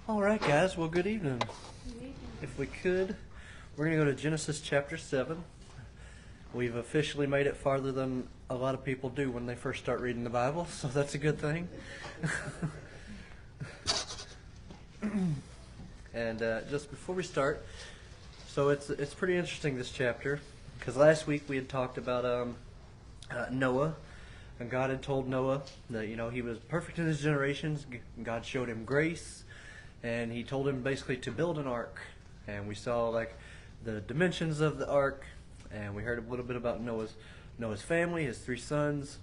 All right, guys. Well, good evening. If we could, we're going to go to Genesis chapter 7. We've officially made it farther than a lot of people do when they first start reading the Bible, so that's a good thing. And just before we start, so it's pretty interesting, this chapter, because last week we had talked about Noah, and God had told Noah that he was perfect in his generations. God showed him grace, and He told him basically to build an ark. And we saw like the dimensions of the ark, and we heard a little bit about Noah's family, his 3 sons,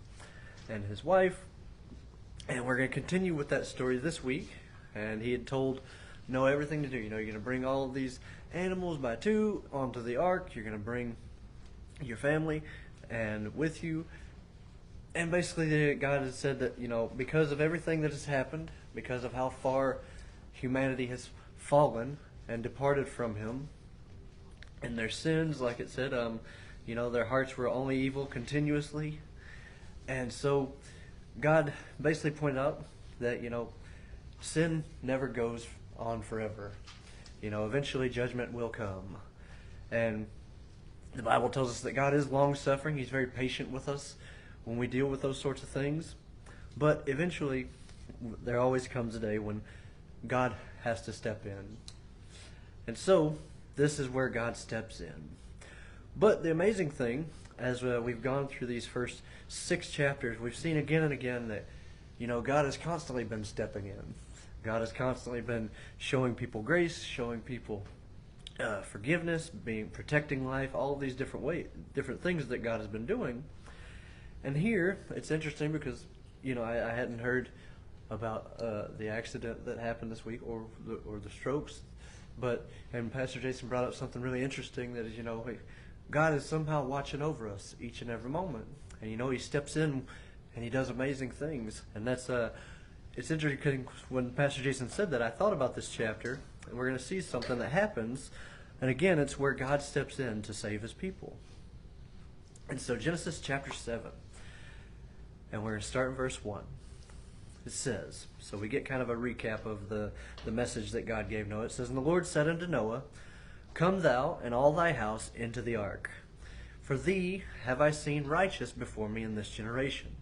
and his wife. And we're going to continue with that story this week. And He had told Noah everything to do. You're going to bring all of these animals by 2 onto the ark. You're going to bring your family and with you. And basically God has said that, because of everything that has happened, because of how far humanity has fallen and departed from Him, and their sins, like it said, their hearts were only evil continuously. And so God basically pointed out that, sin never goes on forever. Eventually judgment will come. And the Bible tells us that God is long-suffering. He's very patient with us when we deal with those sorts of things. But eventually, there always comes a day when God has to step in. And so, this is where God steps in. But the amazing thing, as we've gone through these first 6 chapters, we've seen again and again that, God has constantly been stepping in. God has constantly been showing people grace, showing people forgiveness, protecting life, all of these different things that God has been doing. And here, it's interesting because, I hadn't heard about the accident that happened this week or the strokes, and Pastor Jason brought up something really interesting, that is, God is somehow watching over us each and every moment. And, He steps in and He does amazing things. And that's it's interesting, when Pastor Jason said that, I thought about this chapter, and we're going to see something that happens. And again, it's where God steps in to save His people. And so Genesis chapter 7, and we're going to start in verse 1. It says, so we get kind of a recap of the message that God gave Noah. It says, "And the Lord said unto Noah, Come thou and all thy house into the ark. For thee have I seen righteous before me in this generation."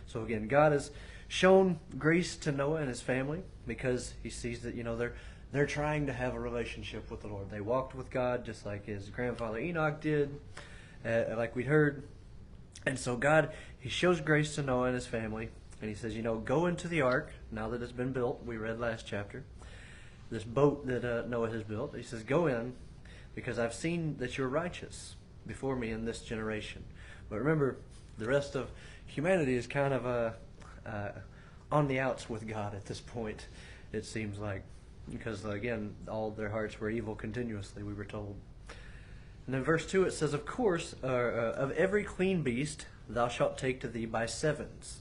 So again, God has shown grace to Noah and his family because He sees that, they're trying to have a relationship with the Lord. They walked with God just like his grandfather Enoch did, like we heard. And so God, He shows grace to Noah and his family. And He says, go into the ark, now that it's been built. We read last chapter. This boat that Noah has built. He says, go in, because I've seen that you're righteous before me in this generation. But remember, the rest of humanity is kind of on the outs with God at this point, it seems like. Because, again, all their hearts were evil continuously, we were told. And then verse 2, it says, Of course, of every clean beast thou shalt take to thee by 7s,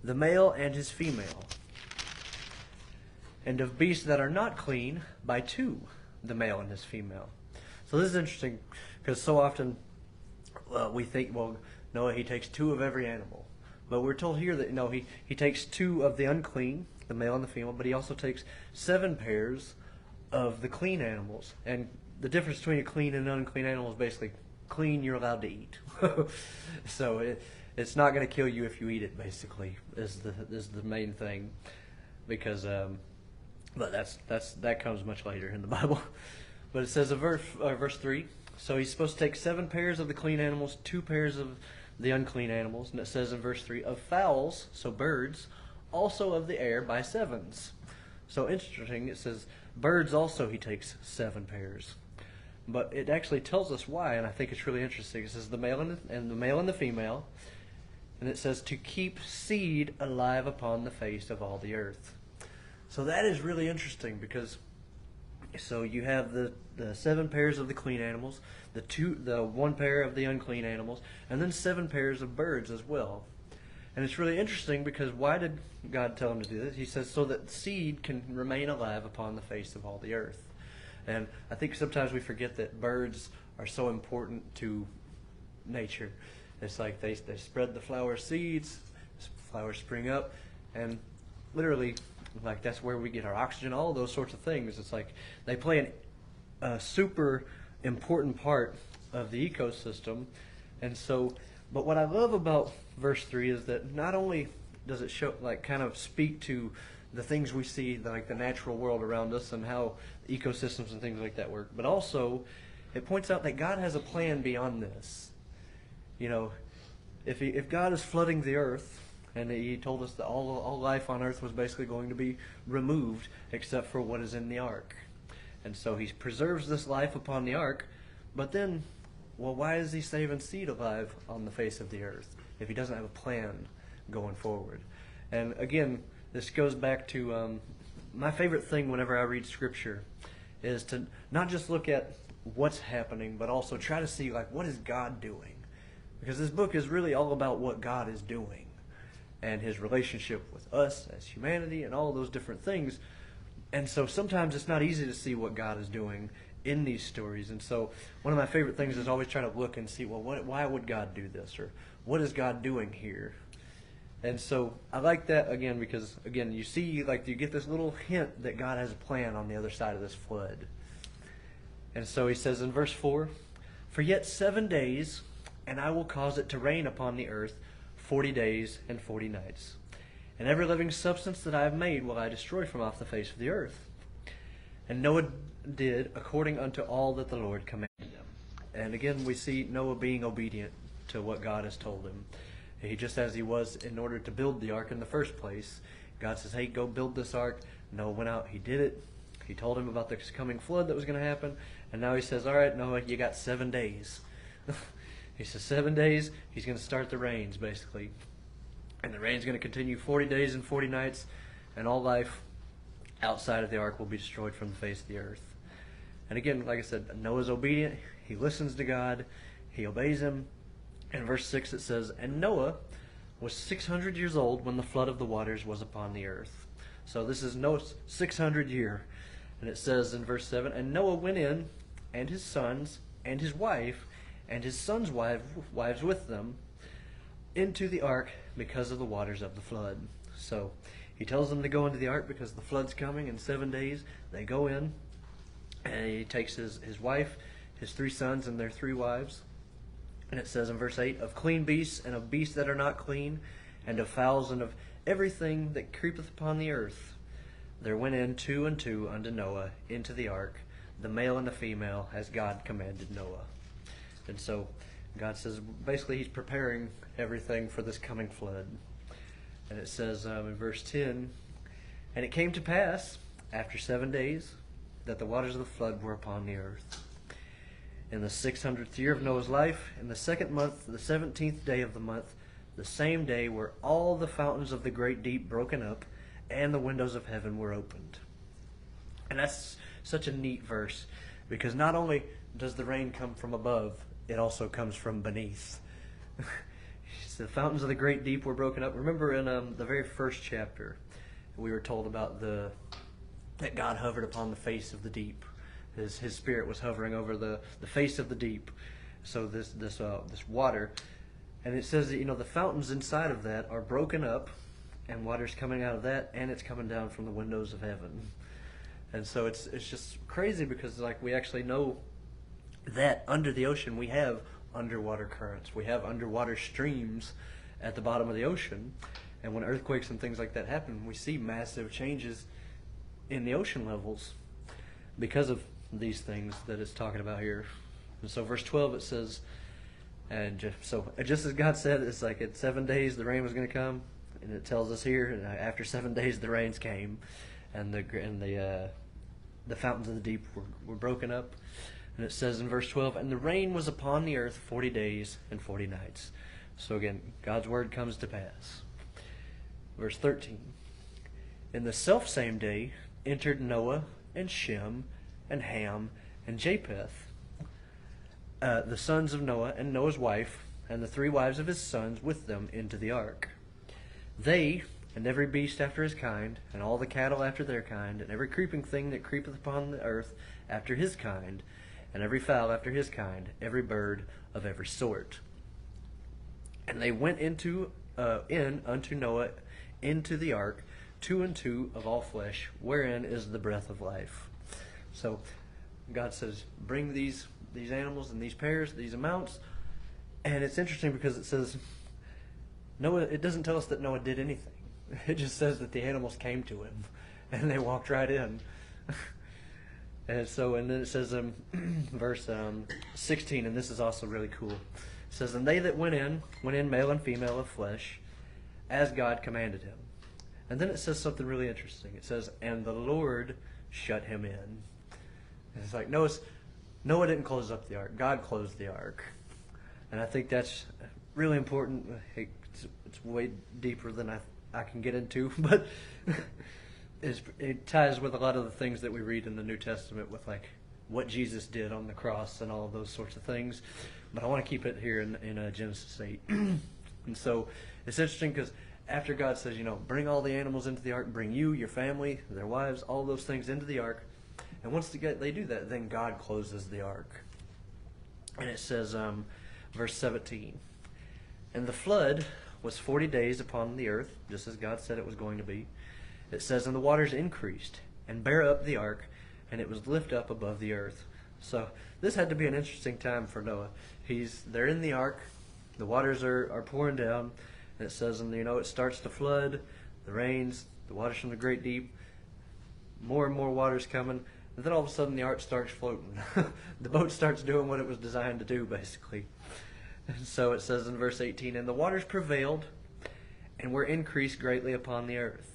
the male and his female. And of beasts that are not clean, by 2, the male and his female. So this is interesting, because so often we think, Noah, he takes 2 of every animal. But we're told here that, he takes 2 of the unclean, the male and the female, but He also takes 7 pairs of the clean animals. And the difference between a clean and an unclean animal is basically, clean you're allowed to eat. So it's not going to kill you if you eat it, basically, is the main thing. Because, but that comes much later in the Bible. But it says in verse 3, so he's supposed to take 7 pairs of the clean animals, 2 pairs of the unclean animals. And it says in verse 3, of fowls, so birds, also of the air by 7s. So interesting, it says birds also He takes 7 pairs. But it actually tells us why, and I think it's really interesting. It says the male and the female, and it says to keep seed alive upon the face of all the earth. So that is really interesting, because so you have the 7 pairs of the clean animals, the 1 pair of the unclean animals, and then 7 pairs of birds as well. And it's really interesting, because why did God tell Him to do this? He says so that seed can remain alive upon the face of all the earth. And I think sometimes we forget that birds are so important to nature. It's like they spread the flower seeds, flowers spring up, and literally Like that's where we get our oxygen, all those sorts of things. It's like they play a super important part of the ecosystem. And so, but what I love about verse 3 is that not only does it show, like, kind of speak to the things we see, like the natural world around us and how ecosystems and things like that work, but also it points out that God has a plan beyond this. You know, if God is flooding the earth, and he told us that all life on earth was basically going to be removed except for what is in the ark. And so he preserves this life upon the ark, but then, well, why is he saving seed alive on the face of the earth if he doesn't have a plan going forward? And again, this goes back to my favorite thing whenever I read Scripture is to not just look at what's happening, but also try to see, like, what is God doing? Because this book is really all about what God is doing and his relationship with us as humanity and all those different things. And so sometimes it's not easy to see what God is doing in these stories. And so one of my favorite things is always try to look and see, well, why would God do this? Or what is God doing here? And so I like that, again, because, again, you see, like, you get this little hint that God has a plan on the other side of this flood. And so he says in verse 4, "For yet 7 days, and I will cause it to rain upon the earth 40 days and 40 nights. And every living substance that I have made will I destroy from off the face of the earth." And Noah did according unto all that the Lord commanded him. And again, we see Noah being obedient to what God has told him. He, just as he was in order to build the ark in the first place, God says, hey, go build this ark. Noah went out, he did it. He told him about the coming flood that was going to happen. And now he says, all right, Noah, you got 7 days. He says 7 days, he's going to start the rains, basically. And the rain's going to continue 40 days and 40 nights, and all life outside of the ark will be destroyed from the face of the earth. And again, like I said, Noah's obedient. He listens to God. He obeys him. In verse 6 it says, "And Noah was 600 years old when the flood of the waters was upon the earth." So this is Noah's 600 year. And it says in verse 7, "And Noah went in, and his sons, and his wife, and his sons' wives with them, into the ark because of the waters of the flood." So he tells them to go into the ark because the flood's coming in 7 days. They go in, and he takes his wife, his 3 sons, and their 3 wives. And it says in verse 8, "Of clean beasts and of beasts that are not clean, and of fowls and of everything that creepeth upon the earth, there went in 2 and 2 unto Noah into the ark, the male and the female, as God commanded Noah." And so God says, basically, he's preparing everything for this coming flood. And it says in verse 10, "And it came to pass, after 7 days, that the waters of the flood were upon the earth. In the 600th year of Noah's life, in the 2nd month, the 17th day of the month, the same day were all the fountains of the great deep broken up, and the windows of heaven were opened." And that's such a neat verse, because not only does the rain come from above, it also comes from beneath. The fountains of the great deep were broken up. Remember in the very first chapter, we were told about that God hovered upon the face of the deep. His spirit was hovering over the face of the deep. So this water, and it says that the fountains inside of that are broken up, and water's coming out of that, and it's coming down from the windows of heaven. And so it's just crazy, because like we actually know that under the ocean we have underwater currents. We have underwater streams at the bottom of the ocean. And when earthquakes and things like that happen, we see massive changes in the ocean levels because of these things that it's talking about here. And so verse 12 it says, just as God said, it's like at 7 days the rain was going to come, and it tells us here after 7 days the rains came, and the fountains of the deep were broken up. And it says in verse 12, "And the rain was upon the earth 40 days and 40 nights." So again, God's word comes to pass. Verse 13, "In the selfsame day entered Noah and Shem and Ham and Japheth, the sons of Noah, and Noah's wife, and the 3 wives of his sons with them into the ark. They, and every beast after his kind, and all the cattle after their kind, and every creeping thing that creepeth upon the earth after his kind, and every fowl after his kind, every bird of every sort. And they went in unto Noah into the ark, 2 and 2 of all flesh, wherein is the breath of life. So God says, bring these animals and these pairs, these amounts. And it's interesting because it says, Noah, it doesn't tell us that Noah did anything. It just says that the animals came to him and they walked right in. And then it says verse 16, and this is also really cool. It says, and they that went in male and female of flesh, as God commanded him. And then it says something really interesting. It says, and the Lord shut him in. And it's like, Noah didn't close up the ark. God closed the ark. And I think that's really important. It's way deeper than I can get into, but it ties with a lot of the things that we read in the New Testament with like what Jesus did on the cross and all of those sorts of things. But I want to keep it here in Genesis 8. And so it's interesting because after God says, bring all the animals into the ark, bring you, your family, their wives, all those things into the ark. And once they do that, then God closes the ark. And it says, verse 17, and the flood was 40 days upon the earth, just as God said it was going to be. It says, and the waters increased and bare up the ark, and it was lift up above the earth. So this had to be an interesting time for Noah. They're in the ark, the waters are pouring down, and it says, and it starts to flood, the rains, the waters from the great deep, more and more waters coming, and then all of a sudden the ark starts floating. The boat starts doing what it was designed to do, basically. And so it says in verse 18, and the waters prevailed and were increased greatly upon the earth.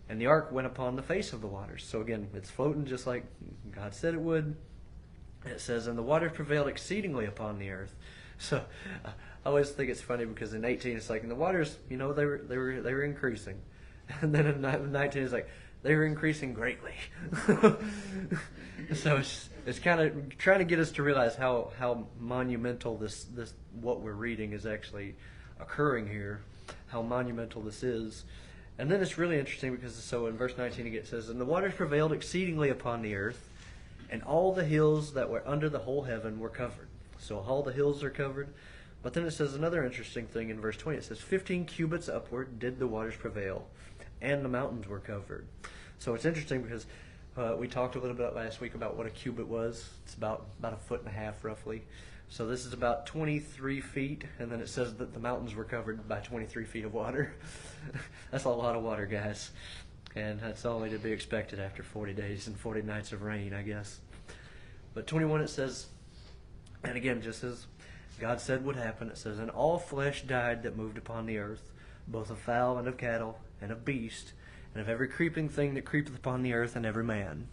And the ark went upon the face of the waters. So again, it's floating just like God said it would. It says, and the waters prevailed exceedingly upon the earth. So I always think it's funny because in 18 it's like, and the waters, they were increasing. And then in 19 it's like, they were increasing greatly. So it's kind of trying to get us to realize how monumental this what we're reading is actually occurring here, how monumental this is. And then it's really interesting because so in verse 19 it says, and the waters prevailed exceedingly upon the earth, and all the hills that were under the whole heaven were covered. So all the hills are covered. But then it says another interesting thing in verse 20. It says, 15 cubits upward did the waters prevail, and the mountains were covered. So it's interesting because we talked a little bit last week about what a cubit was. It's about a foot and a half roughly. So this is about 23 feet, and then it says that the mountains were covered by 23 feet of water. That's a lot of water, guys. And that's only to be expected after 40 days and 40 nights of rain, I guess. But 21 it says, and again, just as God said would happen, it says, and all flesh died that moved upon the earth, both of fowl and of cattle and of beast, and of every creeping thing that creepeth upon the earth, and every man,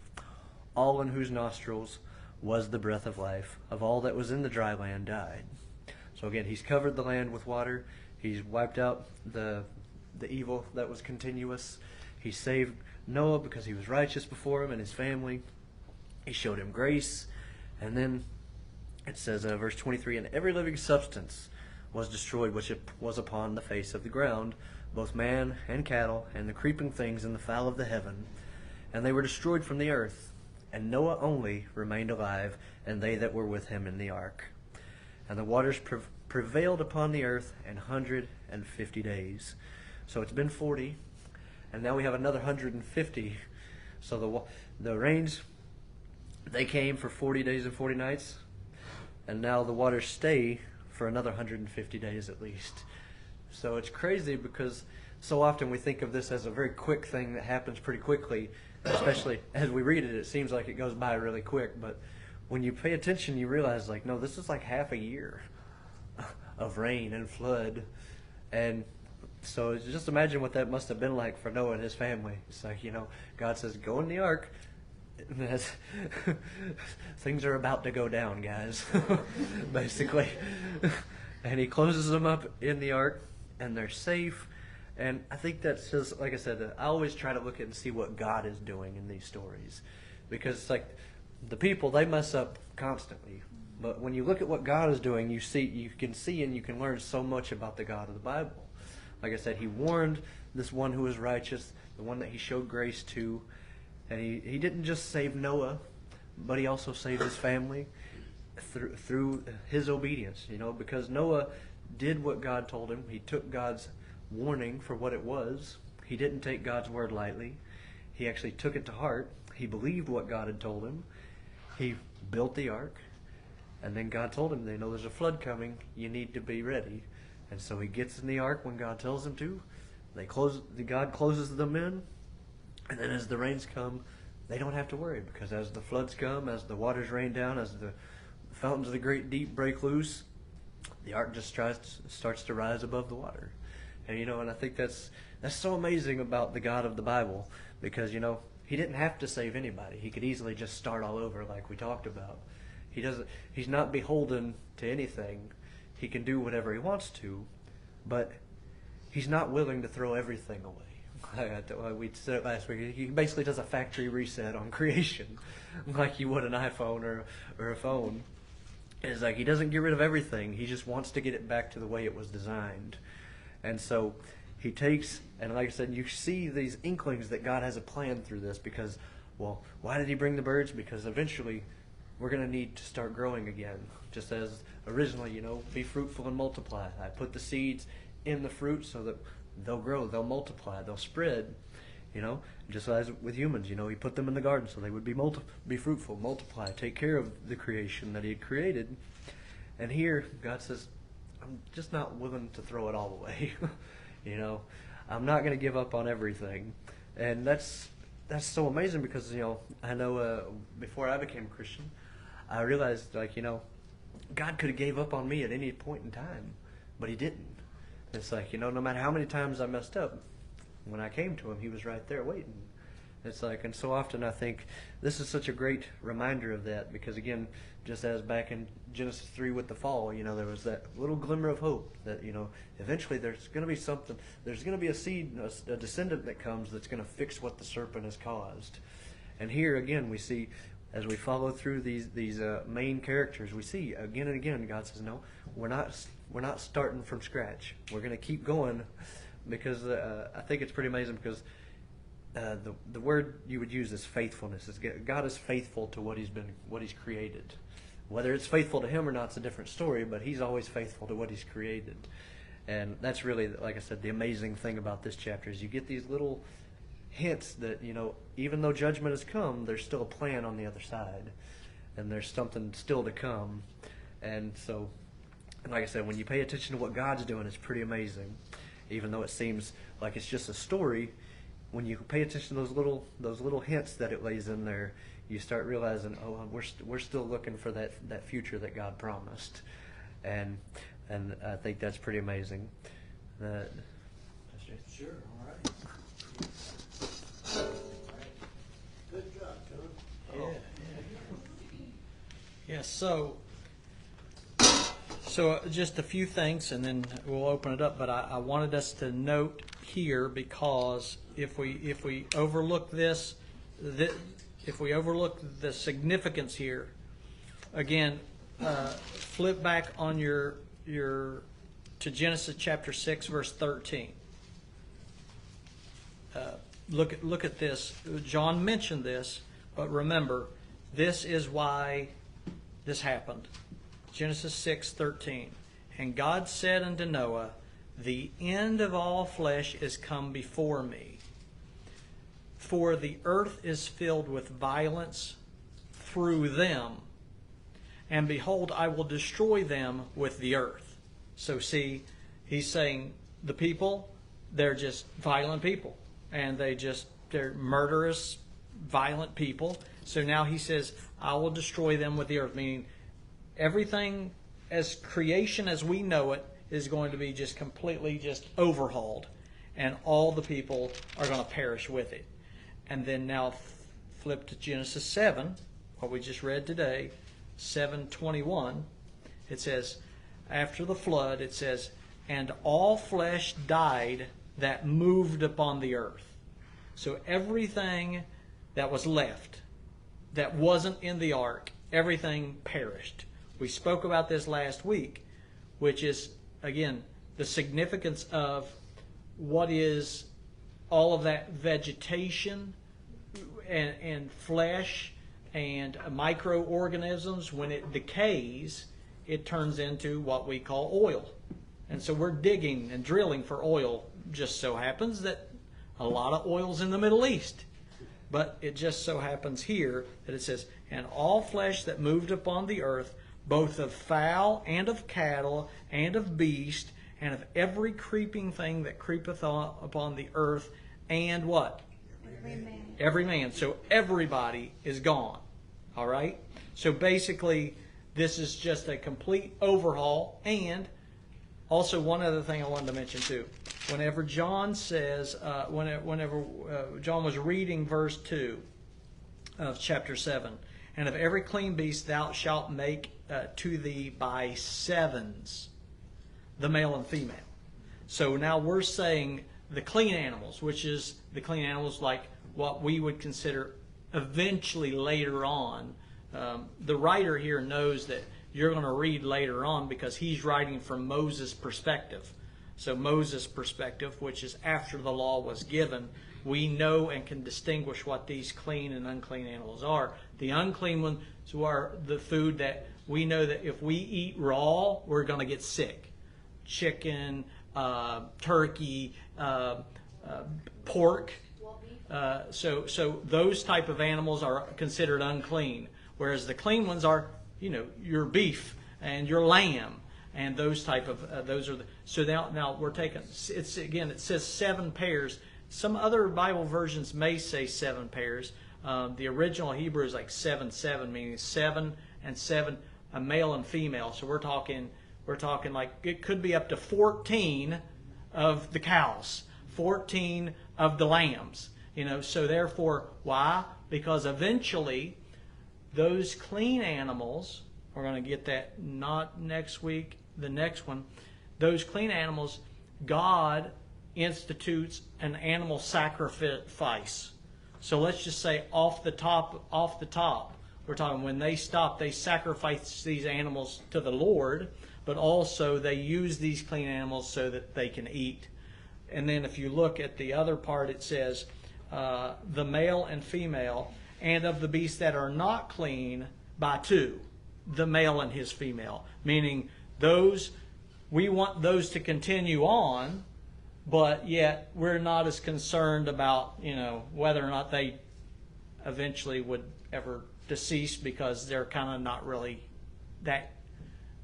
all in whose nostrils was the breath of life, of all that was in the dry land died. So again, he's covered the land with water. He's wiped out the evil that was continuous. He saved Noah because he was righteous before him and his family. He showed him grace. And then it says, verse 23, and every living substance was destroyed which was upon the face of the ground, both man and cattle, and the creeping things and the fowl of the heaven. And they were destroyed from the earth. And Noah only remained alive, and they that were with him in the ark. And the waters prevailed upon the earth 150 days. So it's been 40, and now we have another 150. So the rains, they came for 40 days and 40 nights, and now the waters stay for another 150 days at least. So it's crazy because so often we think of this as a very quick thing that happens pretty quickly. Especially as we read it, it seems like it goes by really quick. But when you pay attention, you realize, like, no, this is like half a year of rain and flood. And so just imagine what that must have been like for Noah and his family. It's like, God says, go in the ark. Things are about to go down, guys, basically. And he closes them up in the ark, and they're safe. And I think that's just, like I said, I always try to look at and see what God is doing in these stories. Because it's like the people, they mess up constantly. But when you look at what God is doing, you can see and you can learn so much about the God of the Bible. Like I said, he warned this one who was righteous, the one that he showed grace to. And he didn't just save Noah, but he also saved his family through his obedience. Because Noah did what God told him. He took God's warning for what it was. he didn't take God's word lightly. He actually took it to heart. He believed what God had told him. He built the ark. And then God told him, there's a flood coming. You need to be ready. And so he gets in the ark when God tells him to. God closes them in. And then as the rains come, they don't have to worry, because as the floods come, as the waters rain down, as the fountains of the great deep break loose, the ark just starts to rise above the water. And I think that's so amazing about the God of the Bible, because he didn't have to save anybody. He could easily just start all over, like we talked about. He's not beholden to anything. He can do whatever he wants to, but he's not willing to throw everything away. We said it last week. He basically does a factory reset on creation, like you would an iPhone or a phone. It's like he doesn't get rid of everything. He just wants to get it back to the way it was designed. And so he takes, and like I said, you see these inklings that God has a plan through this, because, well, why did he bring the birds? Because eventually we're going to need to start growing again, just as originally, be fruitful and multiply. I put the seeds in the fruit so that they'll grow, they'll multiply, they'll spread, just as with humans, he put them in the garden so they would be fruitful, multiply, take care of the creation that he had created. And here, God says, I'm just not willing to throw it all away. I'm not going to give up on everything. And that's so amazing, because, I know before I became a Christian, I realized, God could have gave up on me at any point in time, but he didn't. It's like, no matter how many times I messed up, when I came to him, he was right there waiting. It's like, and so often I think this is such a great reminder of that, because again, just as back in Genesis 3 with the fall, there was that little glimmer of hope that, eventually there's going to be something, there's going to be a seed, a descendant that comes that's going to fix what the serpent has caused. And here again, we see, as we follow through these main characters, we see again and again, God says, no, we're not starting from scratch. We're going to keep going, because I think it's pretty amazing, because the word you would use is faithfulness. God is faithful to what He's created. Whether it's faithful to Him or not, it's a different story, but He's always faithful to what He's created. And that's really, like I said, the amazing thing about this chapter is you get these little hints that, even though judgment has come, there's still a plan on the other side, and there's something still to come. And so, like I said, when you pay attention to what God's doing, it's pretty amazing. Even though it seems like it's just a story, when you pay attention to those little hints that it lays in there, you start realizing, oh, we're still looking for that future that God promised, and I think that's pretty amazing. Sure. All right. Good job, Tom. Yeah. So just a few things, and then we'll open it up. But I wanted us to note here, because if we overlook this, if we overlook the significance here, again, flip back on your to Genesis chapter 6, verse 13. Look at this. John mentioned this, but remember, this is why this happened. Genesis 6:13. And God said unto Noah, the end of all flesh is come before me, for the earth is filled with violence through them, and behold, I will destroy them with the earth. So see, he's saying the people, they're just violent people, and they're murderous, violent people. So now he says, I will destroy them with the earth, meaning everything as creation as we know it is going to be just completely just overhauled, and all the people are going to perish with it. And then now flip to Genesis 7, what we just read today, 7:21. It says, after the flood, it says, and all flesh died that moved upon the earth. So everything that was left, that wasn't in the ark, everything perished. We spoke about this last week, which is, again, the significance of what is all of that vegetation and flesh and microorganisms. When it decays, it turns into what we call oil. And so we're digging and drilling for oil. Just so happens that a lot of oil's in the Middle East. But it just so happens here that it says, and all flesh that moved upon the earth, both of fowl and of cattle and of beast, and of every creeping thing that creepeth upon the earth, and what? Every man. Every man. So everybody is gone. All right? So basically, this is just a complete overhaul. And also one other thing I wanted to mention too. Whenever John says, whenever John was reading verse 2 of chapter 7, and of every clean beast thou shalt make to thee by sevens, the male and female. So now we're saying the clean animals, which is the clean animals like what we would consider eventually later on. The writer here knows that you're going to read later on because he's writing from Moses' perspective. So Moses' perspective, which is after the law was given, we know and can distinguish what these clean and unclean animals are. The unclean ones are the food that we know that if we eat raw, we're going to get sick. Chicken, turkey, pork. So those type of animals are considered unclean, whereas the clean ones are, your beef and your lamb and those type of those are the. So now we're taking it says 7 pairs. Some other Bible versions may say 7 pairs. The original Hebrew is like 7-7, meaning 7 and 7, a male and female. So we're talking like it could be up to 14 of the cows, 14 of the lambs. So therefore, why? Because eventually those clean animals, we're going to get that not next week, the next one, those clean animals, God institutes an animal sacrifice. So let's just say off the top, we're talking when they stop, they sacrifice these animals to the Lord, but also they use these clean animals so that they can eat. And then if you look at the other part, it says the male and female, and of the beasts that are not clean by 2, the male and his female. Meaning we want those to continue on, but yet we're not as concerned about, whether or not they eventually would ever decease because they're kind of not really that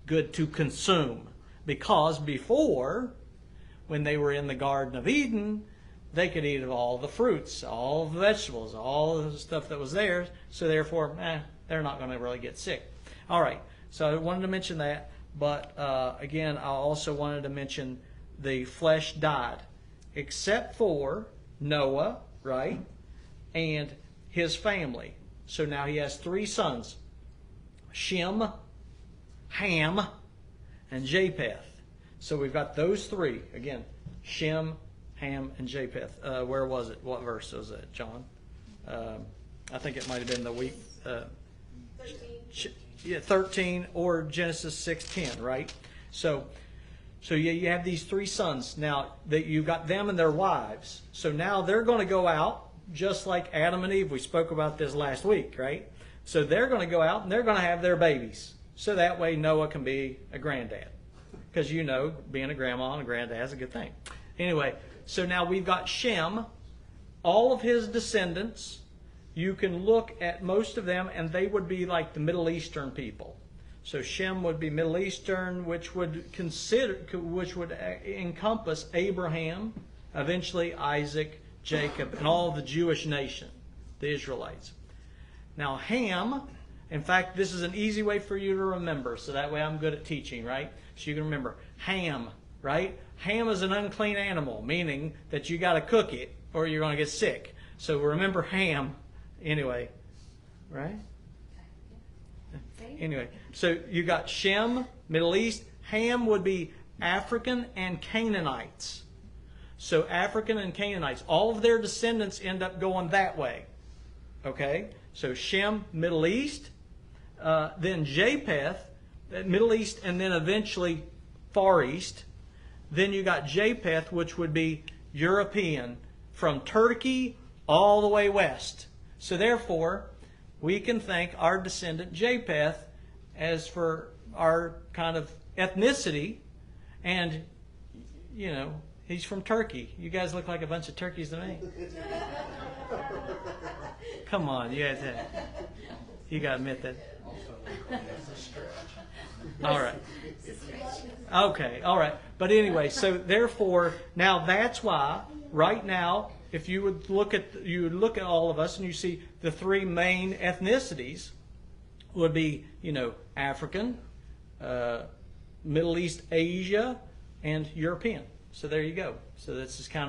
good to consume. Because before, when they were in the Garden of Eden, they could eat of all the fruits, all the vegetables, all the stuff that was there. So therefore, they're not going to really get sick. All right. So I wanted to mention that. But again, I also wanted to mention the flesh died, except for Noah, right, and his family. So now he has 3 sons, Shem, Ham, and Japheth. So we've got those 3. Again, Shem, Ham, and Japheth. Where was it? What verse was it, John? I think it might have been the week. 13 or Genesis 6:10, right? So you have these 3 sons. Now that you've got them and their wives. So now they're going to go out just like Adam and Eve. We spoke about this last week, right? So they're going to go out and they're going to have their babies. So that way Noah can be a granddad. Because being a grandma and a granddad is a good thing. Anyway, so now we've got Shem, all of his descendants. You can look at most of them, and they would be like the Middle Eastern people. So Shem would be Middle Eastern, which would encompass Abraham, eventually Isaac, Jacob, and all the Jewish nation, the Israelites. Now Ham, in fact, this is an easy way for you to remember, so that way I'm good at teaching, right? So you can remember Ham, right? Ham is an unclean animal, meaning that you got to cook it or you're going to get sick. So remember Ham. Anyway, right? Anyway, so you got Shem, Middle East. Ham would be African and Canaanites. So African and Canaanites, all of their descendants end up going that way. Okay? So Shem, Middle East. Then Japheth, Middle East, and then eventually Far East. Then you got Japheth, which would be European, from Turkey all the way west. So therefore, we can thank our descendant Japheth as for our kind of ethnicity, and He's from Turkey. You guys look like a bunch of turkeys to me. Come on, you got to admit that. All right. Okay, all right. But anyway, so therefore, now that's why right now, if you would look at all of us and you see the three main ethnicities would be, African, Middle East, Asia, and European. So there you go. So this is you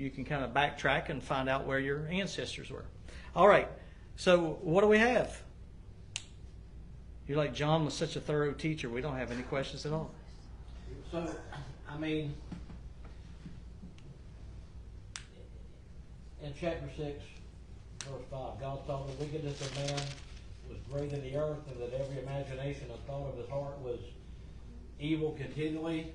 can kind of backtrack and find out where your ancestors were. All right. So what do we have? You're like, John was such a thorough teacher. We don't have any questions at all. So, I mean, in chapter 6, verse 5, God saw the wickedness of man was great in the earth, and that every imagination and thought of his heart was evil continually.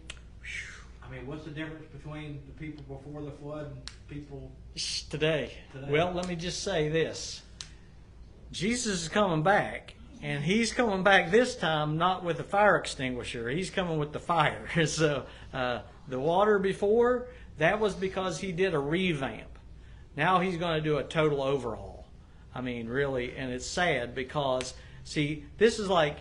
I mean, what's the difference between the people before the flood and people today? Well, let me just say this. Jesus is coming back, and he's coming back this time not with a fire extinguisher. He's coming with the fire. So the water before, that was because he did a revamp. Now he's going to do a total overhaul. I mean, really, and it's sad because, see, this is like